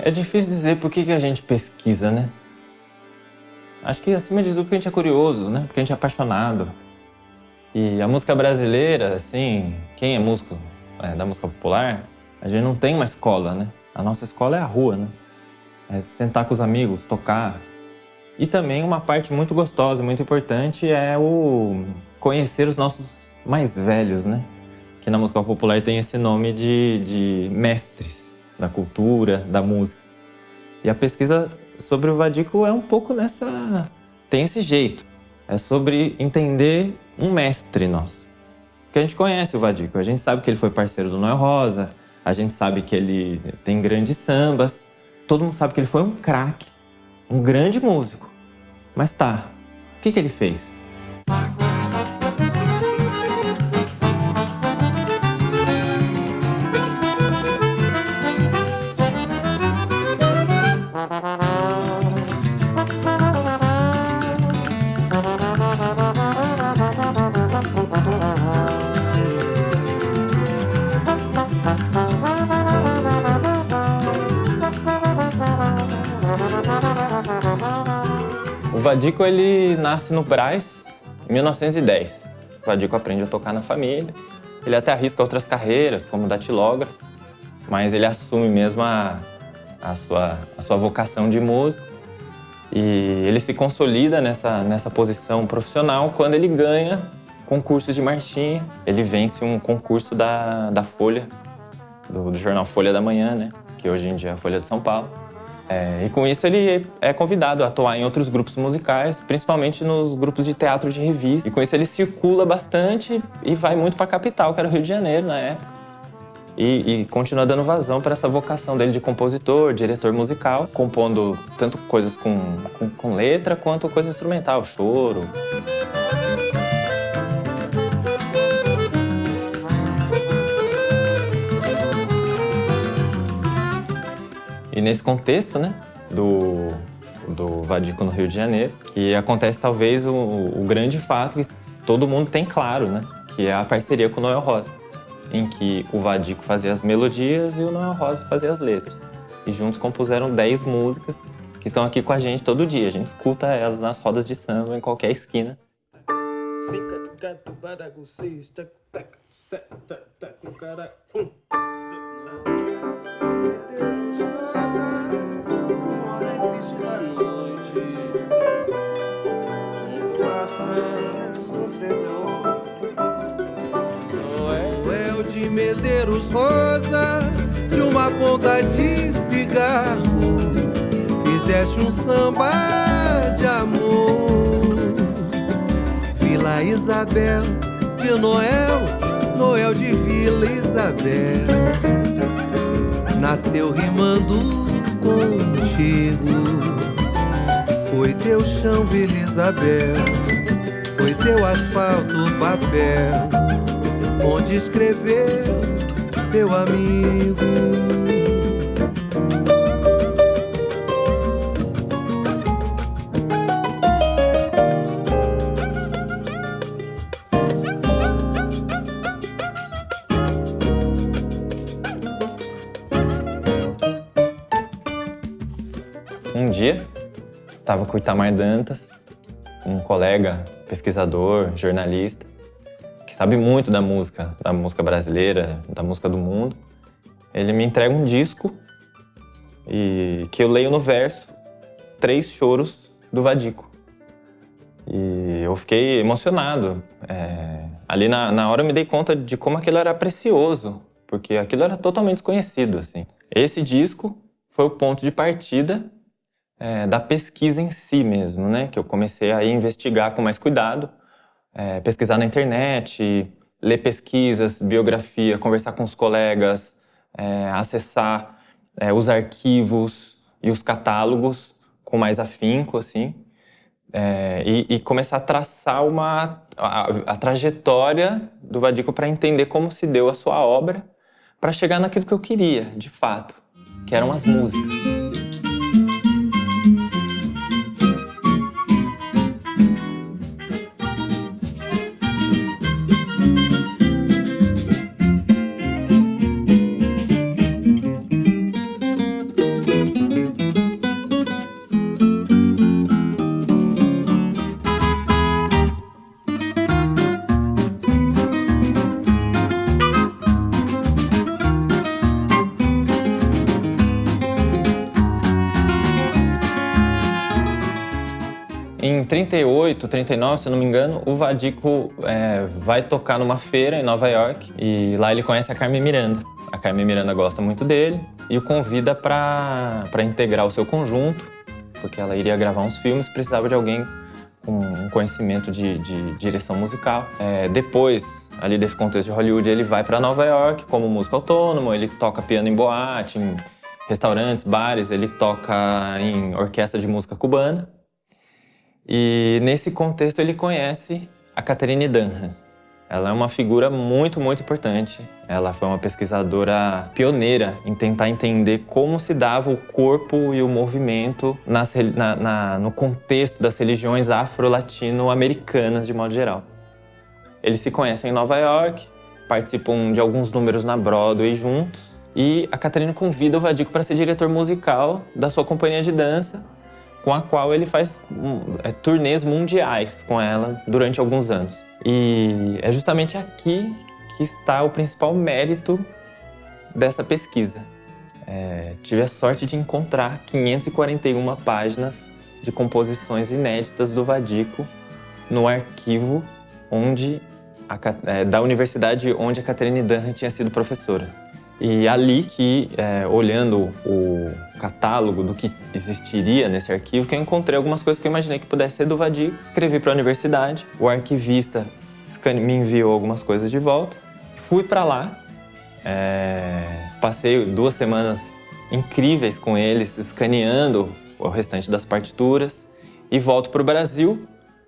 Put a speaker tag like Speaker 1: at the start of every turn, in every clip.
Speaker 1: É difícil dizer por que a gente pesquisa, né? Acho que, acima de tudo, porque a gente é curioso, né? Porque a gente é apaixonado. E a música brasileira, assim, quem é músico da música popular, a gente não tem uma escola, né? A nossa escola é a rua, né? É sentar com os amigos, tocar. E também uma parte muito gostosa, muito importante é o conhecer os nossos mais velhos, né? Que na música popular tem esse nome de mestres da cultura, da música. E a pesquisa sobre o Vadico é um pouco nessa... tem esse jeito. É sobre entender um mestre nosso. Porque a gente conhece o Vadico, a gente sabe que ele foi parceiro do Noel Rosa, a gente sabe que ele tem grandes sambas, todo mundo sabe que ele foi um craque, um grande músico. Mas tá, o que ele fez? O Vadico, ele nasce no Brás em 1910. O Vadico aprende a tocar na família. Ele até arrisca outras carreiras, como datilógrafo, mas ele assume mesmo a sua vocação de músico. E ele se consolida nessa posição profissional quando ele ganha concursos de marchinha. Ele vence um concurso da Folha, do jornal Folha da Manhã, né? Que hoje em dia é a Folha de São Paulo. E com isso ele é convidado a atuar em outros grupos musicais, principalmente nos grupos de teatro de revista. E com isso ele circula bastante e vai muito para a capital, que era o Rio de Janeiro na época. E continua dando vazão para essa vocação dele de compositor, diretor musical, compondo tanto coisas com letra quanto coisa instrumental, choro. E nesse contexto, né, do Vadico no Rio de Janeiro, que acontece talvez o grande fato que todo mundo tem claro, né, que é a parceria com o Noel Rosa, em que o Vadico fazia as melodias e o Noel Rosa fazia as letras. E juntos compuseram 10 músicas que estão aqui com a gente todo dia. A gente escuta elas nas rodas de samba, em qualquer esquina.
Speaker 2: Noel de Medeiros Rosa, de uma ponta de cigarro, fizeste um samba de amor. Vila Isabel de Noel, Noel de Vila Isabel, nasceu rimando contigo. Foi teu chão, Vila Isabel, foi teu asfalto, papel, onde escreveu teu amigo.
Speaker 1: Um dia, estava com o Itamar Dantas, um colega pesquisador, jornalista, que sabe muito da música brasileira, da música do mundo. Ele me entrega um disco e que eu leio no verso 3 choros do Vadico. E eu fiquei emocionado. Ali na hora eu me dei conta de como aquilo era precioso, porque aquilo era totalmente desconhecido, assim. Esse disco foi o ponto de partida da pesquisa em si mesmo, né? Que eu comecei a investigar com mais cuidado, pesquisar na internet, ler pesquisas, biografia, conversar com os colegas, acessar os arquivos e os catálogos com mais afinco, assim, e começar a traçar a trajetória do Vadico para entender como se deu a sua obra para chegar naquilo que eu queria, de fato, que eram as músicas. em 38, 39, se eu não me engano, o Vadico vai tocar numa feira em Nova York e lá ele conhece a Carmen Miranda. A Carmen Miranda gosta muito dele e o convida para integrar o seu conjunto, porque ela iria gravar uns filmes, precisava de alguém com um conhecimento de direção musical. Depois, ali desse contexto de Hollywood, ele vai para Nova York como músico autônomo, ele toca piano em boate, em restaurantes, bares, ele toca em orquestra de música cubana. E nesse contexto ele conhece a Catherine Dunham. Ela é uma figura muito, muito importante. Ela foi uma pesquisadora pioneira em tentar entender como se dava o corpo e o movimento no contexto das religiões afro-latino-americanas de modo geral. Eles se conhecem em Nova York, participam de alguns números na Broadway juntos e a Catherine convida o Vadico para ser diretor musical da sua companhia de dança, com a qual ele faz turnês mundiais com ela durante alguns anos. E é justamente aqui que está o principal mérito dessa pesquisa. Tive a sorte de encontrar 541 páginas de composições inéditas do Vadico no arquivo da universidade onde a Catherine Dunham tinha sido professora. E ali que, olhando o catálogo do que existiria nesse arquivo, que eu encontrei algumas coisas que eu imaginei que pudesse ser do Vadico. Escrevi para a universidade, o arquivista me enviou algumas coisas de volta. Fui para lá, passei 2 semanas incríveis com eles, escaneando o restante das partituras e volto para o Brasil.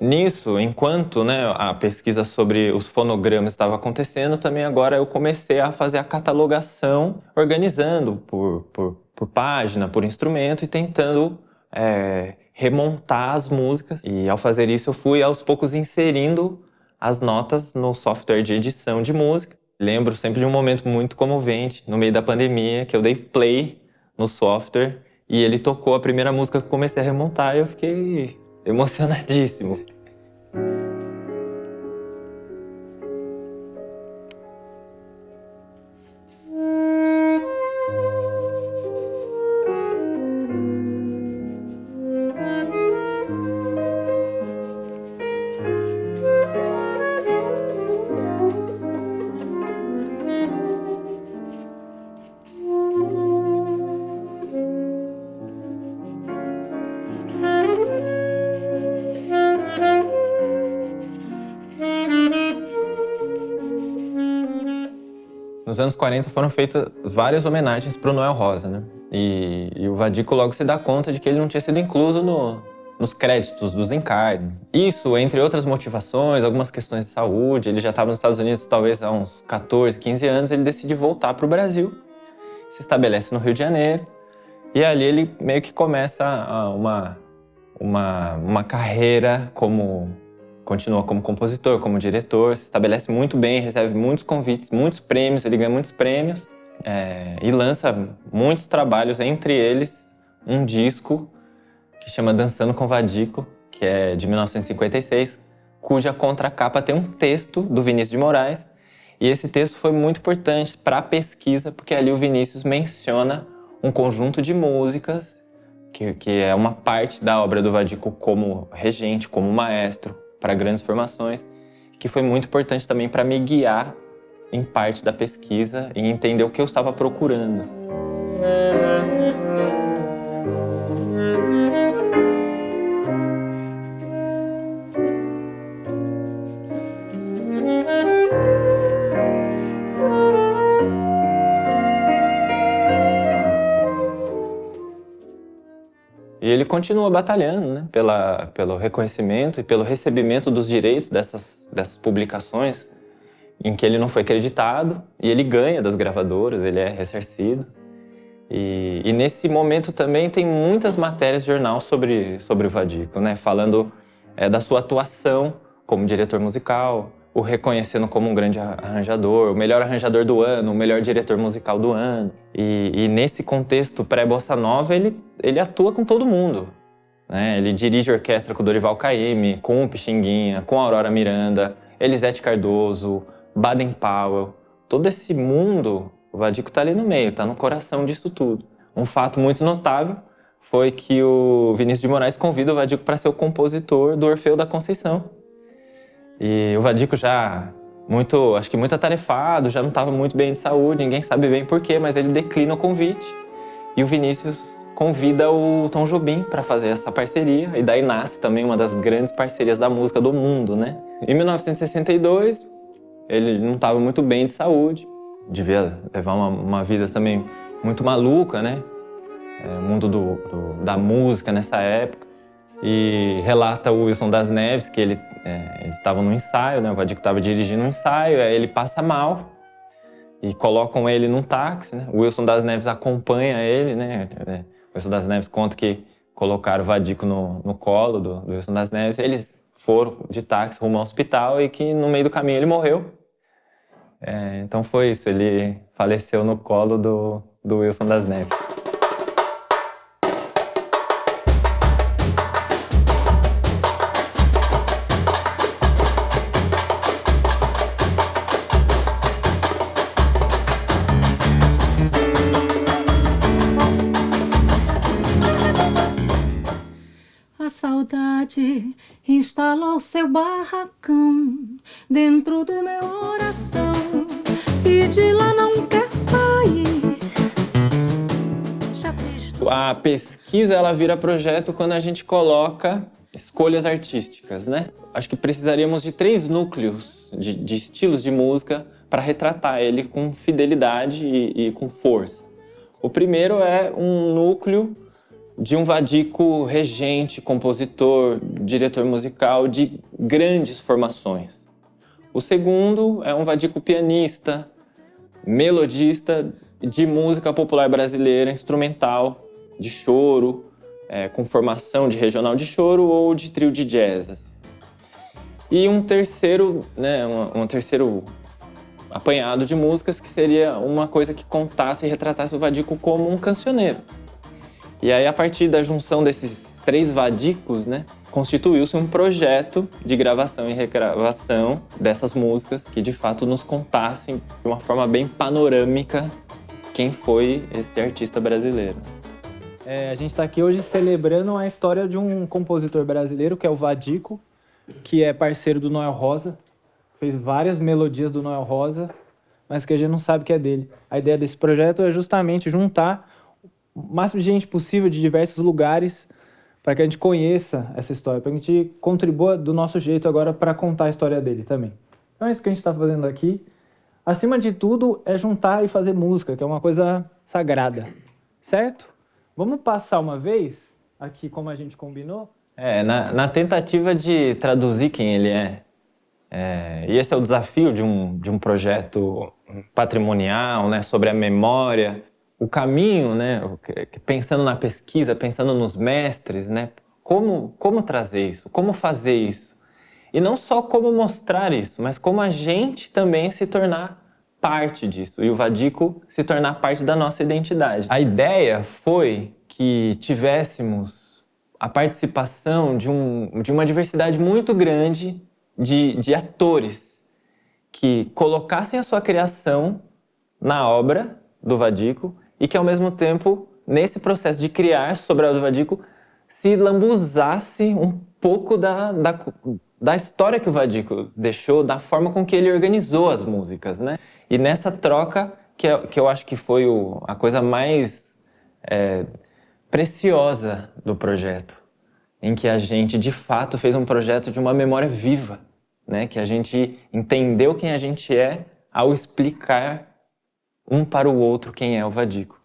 Speaker 1: Nisso, enquanto a pesquisa sobre os fonogramas estava acontecendo, também agora eu comecei a fazer a catalogação, organizando por página, por instrumento e tentando remontar as músicas. E ao fazer isso, eu fui aos poucos inserindo as notas no software de edição de música. Lembro sempre de um momento muito comovente, no meio da pandemia, que eu dei play no software e ele tocou a primeira música que eu comecei a remontar e eu fiquei emocionadíssimo. Nos anos 40 foram feitas várias homenagens para o Noel Rosa, né? E o Vadico logo se dá conta de que ele não tinha sido incluso nos créditos dos encargos. Isso, entre outras motivações, algumas questões de saúde, ele já estava nos Estados Unidos talvez há uns 14, 15 anos, ele decide voltar para o Brasil, se estabelece no Rio de Janeiro, e ali ele meio que começa uma carreira continua como compositor, como diretor, se estabelece muito bem, recebe muitos convites, muitos prêmios, ele ganha muitos prêmios e lança muitos trabalhos, entre eles um disco que chama Dançando com Vadico, que é de 1956, cuja contracapa tem um texto do Vinícius de Moraes. E esse texto foi muito importante para a pesquisa, porque ali o Vinícius menciona um conjunto de músicas que é uma parte da obra do Vadico como regente, como maestro, para grandes formações, que foi muito importante também para me guiar em parte da pesquisa e entender o que eu estava procurando. E ele continua batalhando, né, pelo reconhecimento e pelo recebimento dos direitos dessas publicações em que ele não foi creditado, e ele ganha das gravadoras, ele é ressarcido. E nesse momento também tem muitas matérias de jornal sobre o Vadico, né, falando da sua atuação como diretor musical, o reconhecendo como um grande arranjador, o melhor arranjador do ano, o melhor diretor musical do ano. E nesse contexto pré-bossa nova, ele atua com todo mundo, né? Ele dirige orquestra com Dorival Caymmi, com o Pixinguinha, com a Aurora Miranda, Elisete Cardoso, Baden Powell. Todo esse mundo, o Vadico está ali no meio, está no coração disso tudo. Um fato muito notável foi que o Vinícius de Moraes convida o Vadico para ser o compositor do Orfeu da Conceição. E o Vadico já acho que muito atarefado, já não estava muito bem de saúde, ninguém sabe bem por quê, mas ele declina o convite. E o Vinícius convida o Tom Jobim para fazer essa parceria, e daí nasce também uma das grandes parcerias da música do mundo, né? Em 1962, ele não estava muito bem de saúde, devia levar uma vida também muito maluca, né? O mundo da música nessa época. E relata o Wilson das Neves que eles estavam no ensaio, né? O Vadico estava dirigindo um ensaio, aí ele passa mal e colocam ele num táxi, né? O Wilson das Neves acompanha ele, né? O Wilson das Neves conta que colocaram o Vadico no colo do Wilson das Neves. Eles foram de táxi rumo ao hospital e que no meio do caminho ele morreu. Então foi isso, ele faleceu no colo do Wilson das Neves.
Speaker 3: A saudade instalou seu barracão dentro do meu coração e de lá não quer sair. Já fiz tudo.
Speaker 1: A pesquisa, ela vira projeto quando a gente coloca escolhas artísticas, né? Acho que precisaríamos de 3 núcleos de estilos de música para retratar ele com fidelidade e com força. O primeiro é um núcleo de um Vadico regente, compositor, diretor musical de grandes formações. O segundo é um Vadico pianista, melodista de música popular brasileira, instrumental, de choro, com formação de regional de choro ou de trio de jazz. Assim. E um terceiro, né, um terceiro apanhado de músicas que seria uma coisa que contasse e retratasse o Vadico como um cancioneiro. E aí, a partir da junção desses 3 Vadicos, né, constituiu-se um projeto de gravação e regravação dessas músicas que, de fato, nos contassem de uma forma bem panorâmica quem foi esse artista brasileiro.
Speaker 4: A gente está aqui hoje celebrando a história de um compositor brasileiro, que é o Vadico, que é parceiro do Noel Rosa, fez várias melodias do Noel Rosa, mas que a gente não sabe que é dele. A ideia desse projeto é justamente juntar o máximo de gente possível de diversos lugares para que a gente conheça essa história, para que a gente contribua do nosso jeito agora para contar a história dele também. Então é isso que a gente está fazendo aqui. Acima de tudo é juntar e fazer música, que é uma coisa sagrada, certo? Vamos passar uma vez aqui como a gente combinou?
Speaker 1: Na tentativa de traduzir quem ele é. E esse é o desafio de um projeto patrimonial, né, sobre a memória. O caminho, né, pensando na pesquisa, pensando nos mestres, né, como trazer isso, como fazer isso. E não só como mostrar isso, mas como a gente também se tornar parte disso. E o Vadico se tornar parte da nossa identidade. A ideia foi que tivéssemos a participação de uma diversidade muito grande de atores que colocassem a sua criação na obra do Vadico e que, ao mesmo tempo, nesse processo de criar sobre a obra do Vadico, se lambuzasse um pouco da história que o Vadico deixou, da forma com que ele organizou as músicas, né? E nessa troca, que eu acho que foi a coisa mais preciosa do projeto, em que a gente, de fato, fez um projeto de uma memória viva, né? Que a gente entendeu quem a gente é ao explicar um para o outro quem é o Vadico.